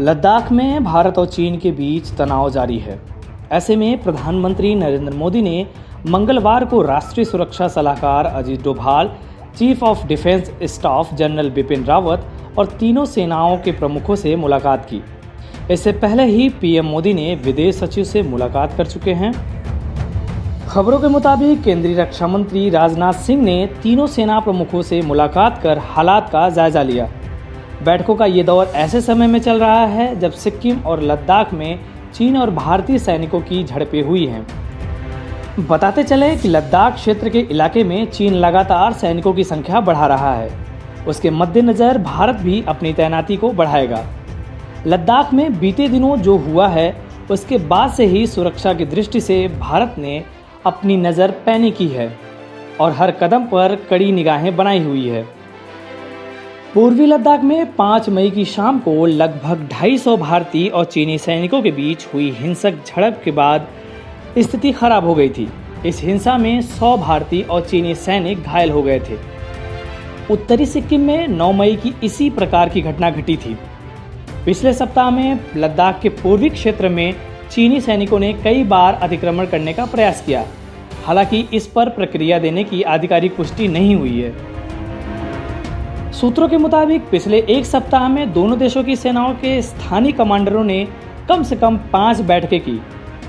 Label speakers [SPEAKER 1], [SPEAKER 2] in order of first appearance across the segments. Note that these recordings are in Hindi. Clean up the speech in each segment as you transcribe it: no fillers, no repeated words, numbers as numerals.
[SPEAKER 1] लद्दाख में भारत और चीन के बीच तनाव जारी है। ऐसे में प्रधानमंत्री नरेंद्र मोदी ने मंगलवार को राष्ट्रीय सुरक्षा सलाहकार Ajit Doval, chief of defence staff general Bipin Rawat और तीनों सेनाओं के प्रमुखों से मुलाकात की। इससे पहले ही पीएम मोदी ने विदेश सचिव से मुलाकात कर चुके हैं। खबरों के मुताबिक केंद्रीय रक्षा मंत्री राजनाथ सिंह ने तीनों सेना प्रमुखों से मुलाकात कर हालात का जायजा लिया। बैठकों का ये दौर ऐसे समय में चल रहा है जब सिक्किम और लद्दाख में चीन और भारतीय सैनिकों की झड़पें हुई हैं। बताते चले कि लद्दाख क्षेत्र के इलाके में चीन लगातार सैनिकों की संख्या बढ़ा रहा है। उसके मद्देनज़र भारत भी अपनी तैनाती को बढ़ाएगा। लद्दाख में बीते दिनों जो हुआ है उसके बाद से ही सुरक्षा की दृष्टि से भारत ने अपनी नज़र पैनी की है और हर कदम पर कड़ी निगाहें बनाई हुई है। पूर्वी लद्दाख में 5 मई की शाम को लगभग 250 भारतीय और चीनी सैनिकों के बीच हुई हिंसक झड़प के बाद स्थिति खराब हो गई थी। इस हिंसा में 100 भारतीय और चीनी सैनिक घायल हो गए थे। उत्तरी सिक्किम में 9 मई की इसी प्रकार की घटना घटी थी। पिछले सप्ताह में लद्दाख के पूर्वी क्षेत्र में चीनी सैनिकों ने कई बार अतिक्रमण करने का प्रयास किया। हालांकि इस पर प्रक्रिया देने की आधिकारिक पुष्टि नहीं हुई है। सूत्रों के मुताबिक पिछले एक सप्ताह में दोनों देशों की सेनाओं के स्थानीय कमांडरों ने कम से कम 5 बैठकें की,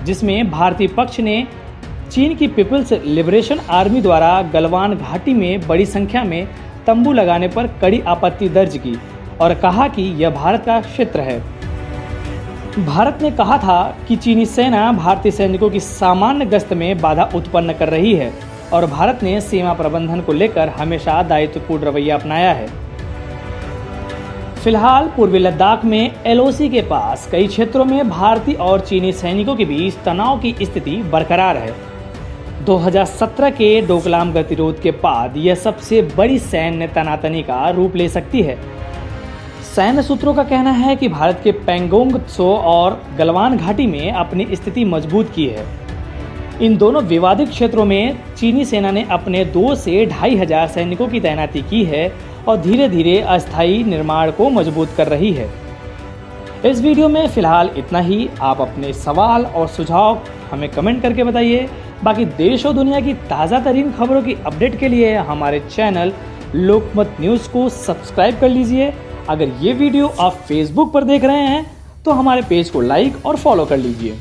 [SPEAKER 1] जिसमें भारतीय पक्ष ने चीन की पीपल्स लिबरेशन आर्मी द्वारा गलवान घाटी में बड़ी संख्या में तंबू लगाने पर कड़ी आपत्ति दर्ज की और कहा कि यह भारत का क्षेत्र है। भारत ने कहा था कि चीनी सेना भारतीय सैनिकों की सामान्य गश्त में बाधा उत्पन्न कर रही है और भारत ने सीमा प्रबंधन को लेकर हमेशा दायित्वपूर्ण रवैया अपनाया है। फिलहाल पूर्वी लद्दाख में एलओसी के पास कई क्षेत्रों में भारतीय और चीनी सैनिकों के बीच तनाव की स्थिति बरकरार है। 2017 के डोकलाम गतिरोध के बाद यह सबसे बड़ी सैन्य तनातनी का रूप ले सकती है। सैन्य सूत्रों का कहना है कि भारत के पेंगोंग त्सो और गलवान घाटी में अपनी स्थिति मजबूत की है। इन दोनों विवादित क्षेत्रों में चीनी सेना ने अपने 2 से 2,500 सैनिकों की तैनाती की है और धीरे धीरे अस्थायी निर्माण को मजबूत कर रही है। इस वीडियो में फिलहाल इतना ही। आप अपने सवाल और सुझाव हमें कमेंट करके बताइए। बाकी देश और दुनिया की ताज़ा तरीन खबरों की अपडेट के लिए हमारे चैनल लोकमत न्यूज़ को सब्सक्राइब कर लीजिए। अगर ये वीडियो आप फेसबुक पर देख रहे हैं तो हमारे पेज को लाइक और फॉलो कर लीजिए।